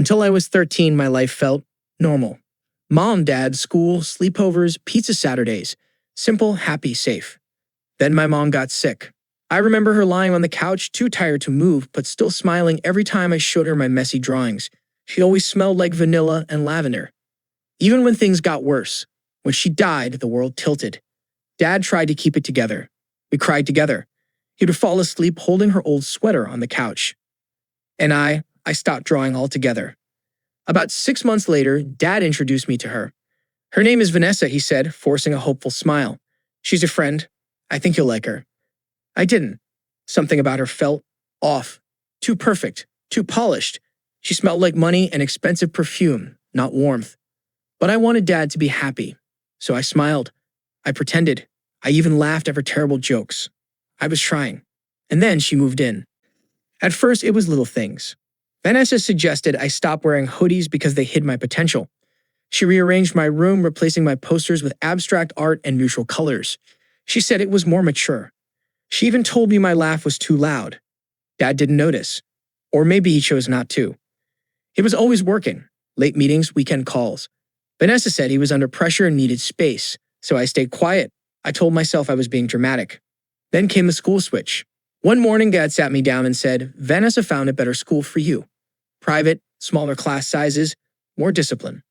Until I was 13, my life felt normal. Mom, dad, school, sleepovers, pizza Saturdays. Simple, happy, safe. Then my mom got sick. I remember her lying on the couch, too tired to move, but still smiling every time I showed her my messy drawings. She always smelled like vanilla and lavender. Even when things got worse, when she died, the world tilted. Dad tried to keep it together. We cried together. He would fall asleep holding her old sweater on the couch. And I stopped drawing altogether. About 6 months later, Dad introduced me to her. Her name is Vanessa, he said, forcing a hopeful smile. She's a friend. I think you'll like her. I didn't. Something about her felt off. Too perfect. Too polished. She smelled like money and expensive perfume, not warmth. But I wanted Dad to be happy. So I smiled. I pretended. I even laughed at her terrible jokes. I was trying. And then she moved in. At first, it was little things. Vanessa suggested I stop wearing hoodies because they hid my potential. She rearranged my room, replacing my posters with abstract art and neutral colors. She said it was more mature. She even told me my laugh was too loud. Dad didn't notice. Or maybe he chose not to. He was always working. Late meetings, weekend calls. Vanessa said he was under pressure and needed space, so I stayed quiet. I told myself I was being dramatic. Then came the school switch. One morning, Dad sat me down and said, Vanessa found a better school for you. Private, smaller class sizes, more discipline.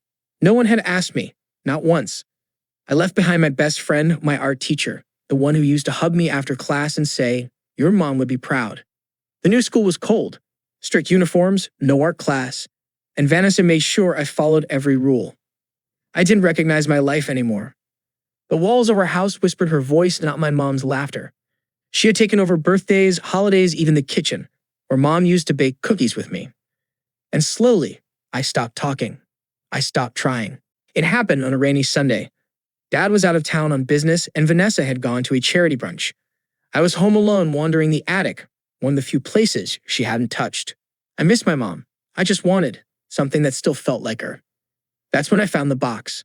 No one had asked me, not once. I left behind my best friend, my art teacher, the one who used to hug me after class and say, your mom would be proud. The new school was cold. Strict uniforms, no art class, and Vanessa made sure I followed every rule. I didn't recognize my life anymore. The walls of our house whispered her voice, not my mom's laughter. She had taken over birthdays, holidays, even the kitchen, where Mom used to bake cookies with me. And slowly, I stopped talking. I stopped trying. It happened on a rainy Sunday. Dad was out of town on business, and Vanessa had gone to a charity brunch. I was home alone wandering the attic, one of the few places she hadn't touched. I missed my mom. I just wanted something that still felt like her. That's when I found the box.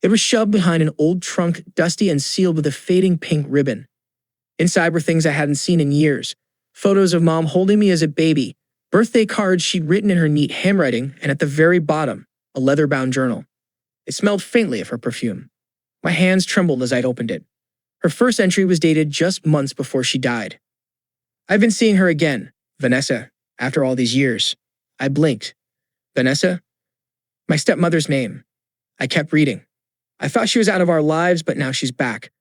It was shoved behind an old trunk, dusty and sealed with a fading pink ribbon. Inside were things I hadn't seen in years. Photos of Mom holding me as a baby, birthday cards she'd written in her neat handwriting, and at the very bottom, a leather-bound journal. It smelled faintly of her perfume. My hands trembled as I'd opened it. Her first entry was dated just months before she died. I've been seeing her again, Vanessa, after all these years. I blinked. Vanessa? My stepmother's name. I kept reading. I thought she was out of our lives, but now she's back.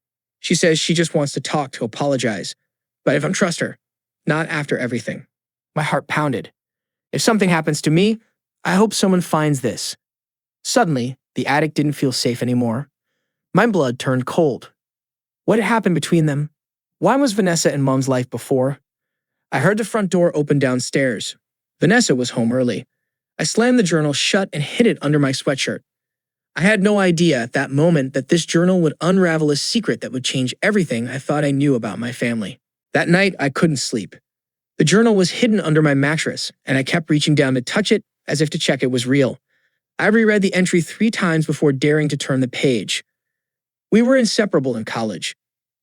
She says she just wants to talk, to apologize. But I don't trust her. Not after everything. My heart pounded. If something happens to me, I hope someone finds this. Suddenly, the attic didn't feel safe anymore. My blood turned cold. What had happened between them? Why was Vanessa in Mom's life before? I heard the front door open downstairs. Vanessa was home early. I slammed the journal shut and hid it under my sweatshirt. I had no idea at that moment that this journal would unravel a secret that would change everything I thought I knew about my family. That night, I couldn't sleep. The journal was hidden under my mattress, and I kept reaching down to touch it as if to check it was real. I reread the entry 3 times before daring to turn the page. We were inseparable in college.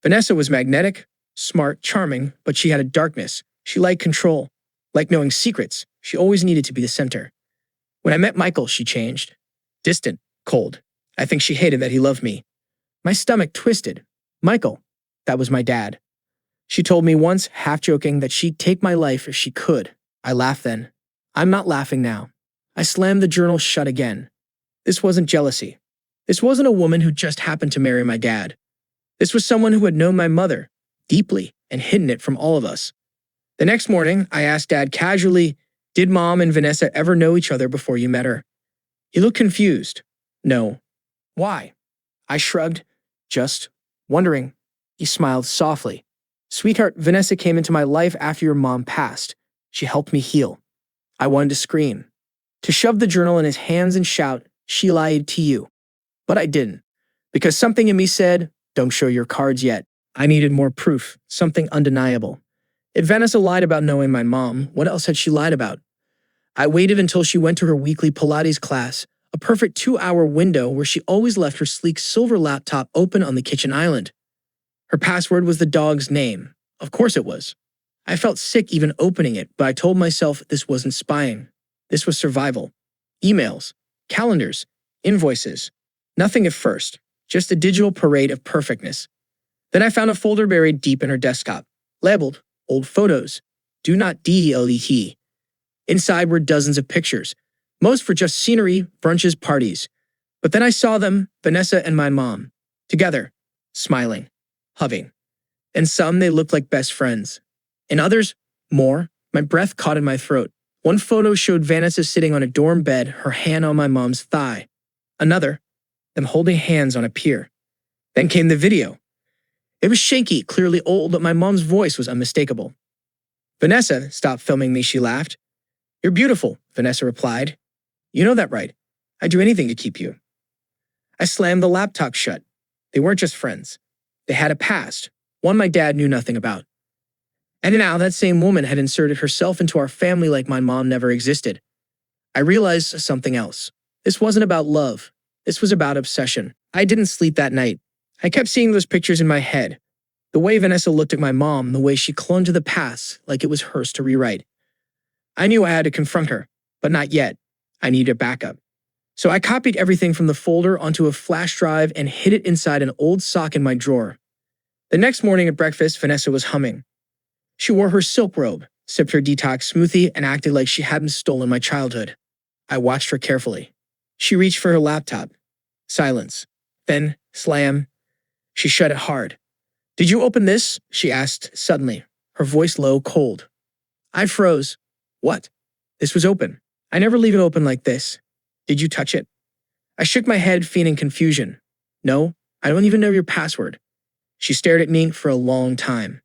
Vanessa was magnetic, smart, charming, but she had a darkness. She liked control, liked knowing secrets. She always needed to be the center. When I met Michael, she changed. Distant, cold. I think she hated that he loved me. My stomach twisted. Michael, that was my dad. She told me once, half joking, that she'd take my life if she could. I laughed then. I'm not laughing now. I slammed the journal shut again. This wasn't jealousy. This wasn't a woman who just happened to marry my dad. This was someone who had known my mother deeply and hidden it from all of us. The next morning, I asked Dad casually, did Mom and Vanessa ever know each other before you met her? He looked confused. No. Why? I shrugged, just wondering. He smiled softly. Sweetheart, Vanessa came into my life after your mom passed. She helped me heal. I wanted to scream, to shove the journal in his hands and shout, she lied to you. But I didn't, because something in me said, don't show your cards yet. I needed more proof, something undeniable. If Vanessa lied about knowing my mom, what else had she lied about? I waited until she went to her weekly Pilates class, a perfect 2-hour window where she always left her sleek silver laptop open on the kitchen island. Her password was the dog's name. Of course it was. I felt sick even opening it, but I told myself this wasn't spying. This was survival. Emails, calendars, invoices. Nothing at first, just a digital parade of perfectness. Then I found a folder buried deep in her desktop, labeled Old Photos. Do not delete. Inside were dozens of pictures, most for just scenery, brunches, parties. But then I saw them, Vanessa and my mom, together, smiling, hugging. In some, they looked like best friends. In others, more, my breath caught in my throat. One photo showed Vanessa sitting on a dorm bed, her hand on my mom's thigh. Another, them holding hands on a pier. Then came the video. It was shaky, clearly old, but my mom's voice was unmistakable. Vanessa, stop filming me, she laughed. You're beautiful, Vanessa replied. You know that, right? I'd do anything to keep you. I slammed the laptop shut. They weren't just friends. They had a past, one my dad knew nothing about. And now that same woman had inserted herself into our family like my mom never existed. I realized something else. This wasn't about love. This was about obsession. I didn't sleep that night. I kept seeing those pictures in my head. The way Vanessa looked at my mom, the way she clung to the past like it was hers to rewrite. I knew I had to confront her, but not yet. I needed a backup. So I copied everything from the folder onto a flash drive and hid it inside an old sock in my drawer. The next morning at breakfast, Vanessa was humming. She wore her silk robe, sipped her detox smoothie, and acted like she hadn't stolen my childhood. I watched her carefully. She reached for her laptop. Silence. Then, slam. She shut it hard. Did you open this? She asked suddenly, her voice low, cold. I froze. What? This was open. I never leave it open like this. Did you touch it? I shook my head, feigning confusion. No, I don't even know your password. She stared at me for a long time.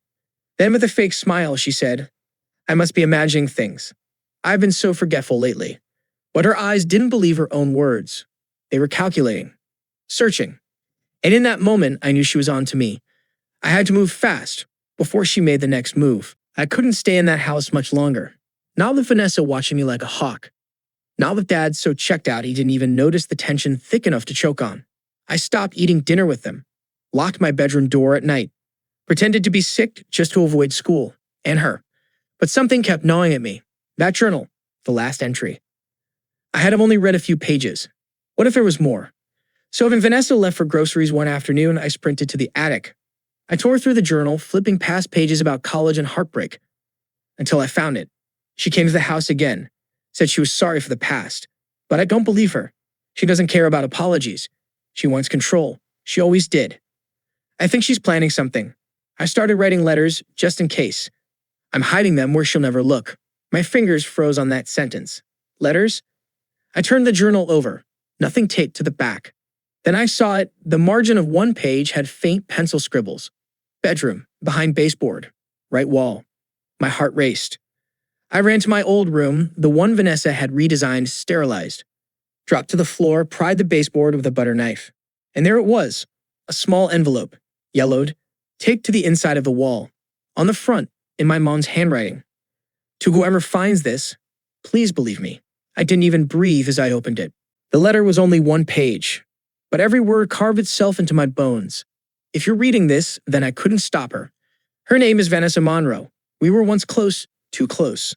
Then with a fake smile, she said, I must be imagining things. I've been so forgetful lately. But her eyes didn't believe her own words. They were calculating, searching. And in that moment, I knew she was on to me. I had to move fast before she made the next move. I couldn't stay in that house much longer. Not with Vanessa watching me like a hawk. Not with Dad so checked out he didn't even notice the tension thick enough to choke on. I stopped eating dinner with them, locked my bedroom door at night, pretended to be sick just to avoid school and her. But something kept gnawing at me. That journal, the last entry. I had only read a few pages. What if there was more? So when Vanessa left for groceries one afternoon, I sprinted to the attic. I tore through the journal, flipping past pages about college and heartbreak, until I found it. She came to the house again, said she was sorry for the past. But I don't believe her. She doesn't care about apologies. She wants control. She always did. I think she's planning something. I started writing letters just in case. I'm hiding them where she'll never look. My fingers froze on that sentence. Letters? I turned the journal over, nothing taped to the back. Then I saw it. The margin of one page had faint pencil scribbles. Bedroom, behind baseboard, right wall. My heart raced. I ran to my old room, the one Vanessa had redesigned, sterilized. Dropped to the floor, pried the baseboard with a butter knife. And there it was, a small envelope, yellowed, taped to the inside of the wall. On the front, in my mom's handwriting. To whoever finds this, please believe me. I didn't even breathe as I opened it. The letter was only one page, but every word carved itself into my bones. If you're reading this, then I couldn't stop her. Her name is Vanessa Monroe. We were once close, too close.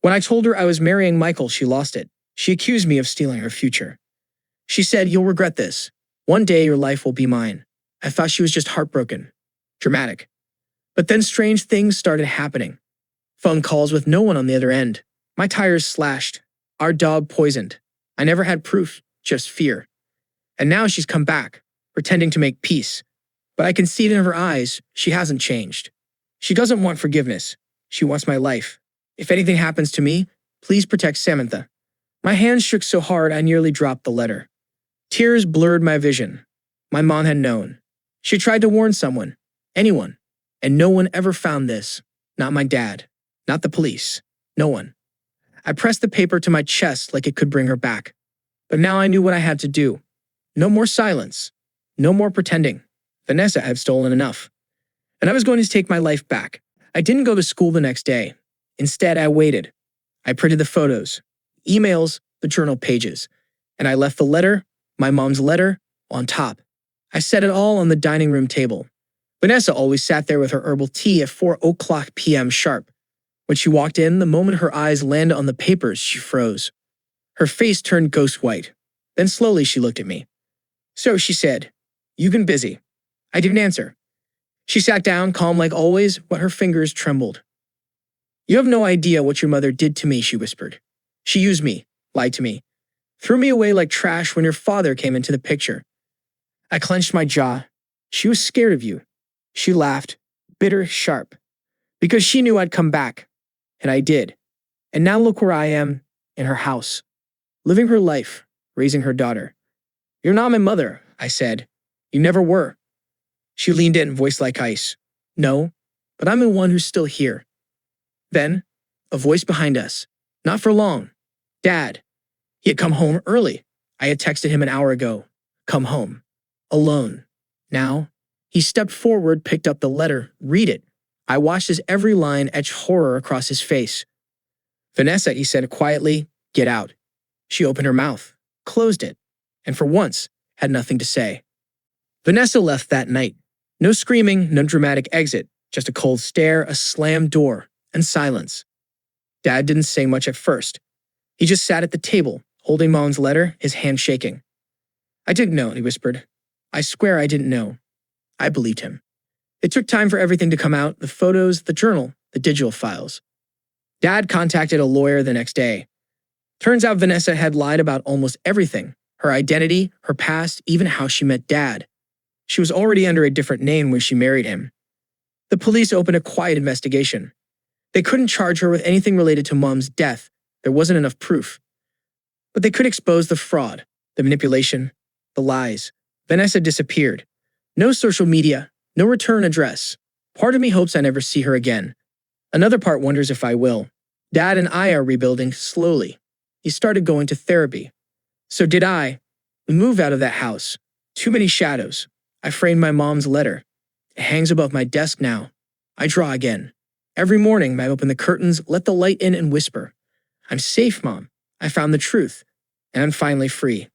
When I told her I was marrying Michael, she lost it. She accused me of stealing her future. She said, you'll regret this. One day your life will be mine. I thought she was just heartbroken. Dramatic. But then strange things started happening. Phone calls with no one on the other end. My tires slashed. Our dog poisoned. I never had proof, just fear. And now she's come back, pretending to make peace. But I can see it in her eyes. She hasn't changed. She doesn't want forgiveness. She wants my life. If anything happens to me, please protect Samantha. My hands shook so hard I nearly dropped the letter. Tears blurred my vision. My mom had known. She tried to warn someone, anyone, and no one ever found this. Not my dad, not the police, no one. I pressed the paper to my chest like it could bring her back. But now I knew what I had to do. No more silence. No more pretending. Vanessa had stolen enough. And I was going to take my life back. I didn't go to school the next day. Instead, I waited. I printed the photos, emails, the journal pages, and I left the letter, my mom's letter, on top. I set it all on the dining room table. Vanessa always sat there with her herbal tea at 4 o'clock p.m. sharp. When she walked in, the moment her eyes landed on the papers, she froze. Her face turned ghost white. Then slowly she looked at me. "So," she said, "you've been busy." I didn't answer. She sat down, calm like always, but her fingers trembled. "You have no idea what your mother did to me," she whispered. "She used me, lied to me, threw me away like trash when your father came into the picture." I clenched my jaw. "She was scared of you." She laughed, bitter, sharp, "because she knew I'd come back." And I did. And now look where I am, in her house, living her life, raising her daughter. "You're not my mother," I said. "You never were." She leaned in, voice like ice. "No, but I'm the one who's still here." Then, a voice behind us. Not for long. Dad. He had come home early. I had texted him an hour ago. Come home. Alone. Now, he stepped forward, picked up the letter, read it. I watched as every line etched horror across his face. "Vanessa," he said quietly, "get out." She opened her mouth, closed it, and for once, had nothing to say. Vanessa left that night. No screaming, no dramatic exit, just a cold stare, a slammed door, and silence. Dad didn't say much at first. He just sat at the table, holding Mom's letter, his hand shaking. "I didn't know," he whispered. "I swear I didn't know." I believed him. It took time for everything to come out, the photos, the journal, the digital files. Dad contacted a lawyer the next day. Turns out Vanessa had lied about almost everything, her identity, her past, even how she met Dad. She was already under a different name when she married him. The police opened a quiet investigation. They couldn't charge her with anything related to Mom's death. There wasn't enough proof. But they could expose the fraud, the manipulation, the lies. Vanessa disappeared. No social media, no return address. Part of me hopes I never see her again. Another part wonders if I will. Dad and I are rebuilding slowly. He started going to therapy. So did I. We moved out of that house. Too many shadows. I framed my mom's letter. It hangs above my desk now. I draw again. Every morning, I open the curtains, let the light in and whisper, "I'm safe, Mom. I found the truth. And I'm finally free."